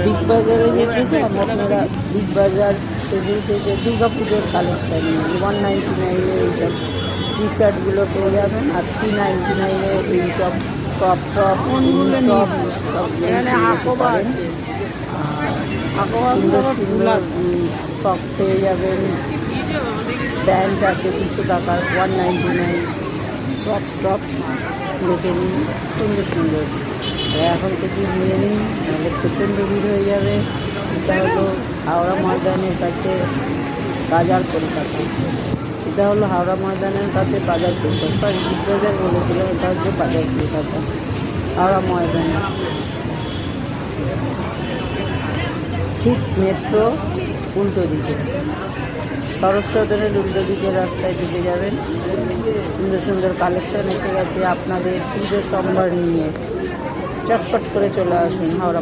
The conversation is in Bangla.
বিগ বাজারে যেতে চান আপনারা, বিগ বাজার সেজে উঠেছে দুর্গা পুজোর কালেকশান 199 এইসব টি শার্টগুলো পেয়ে যাবেন, আর 399 এইসব টপ টপ টপ সব আছে। সুন্দর সুন্দর ফ্রক পেয়ে যাবেন, প্যান্ট আছে 200 টাকার 199, টপ টপ দেখে নিন সুন্দর সুন্দর। এখন থেকে নিয়ে নিন, নাহলে প্রচণ্ড ভিড় হয়ে যাবে। এটা হলো হাওড়া ময়দানের কাছে বাজার কলকাতা, এটা হলো হাওড়া ময়দানের কাছে বাজার কলকাতা, সরি বিগ বাজার বলেছিলাম, এটা হচ্ছে বাজার কলকাতা হাওড়া ময়দানে, ঠিক মেট্রো উল্টো দিকে, শরৎ সদনের উল্টো দিকে রাস্তায় ঢুকে যাবেন। সুন্দর সুন্দর কালেকশন এসে গেছে আপনাদের পুজো সম্ভার নিয়ে, চটপট করে চলে আসুন হাওড়া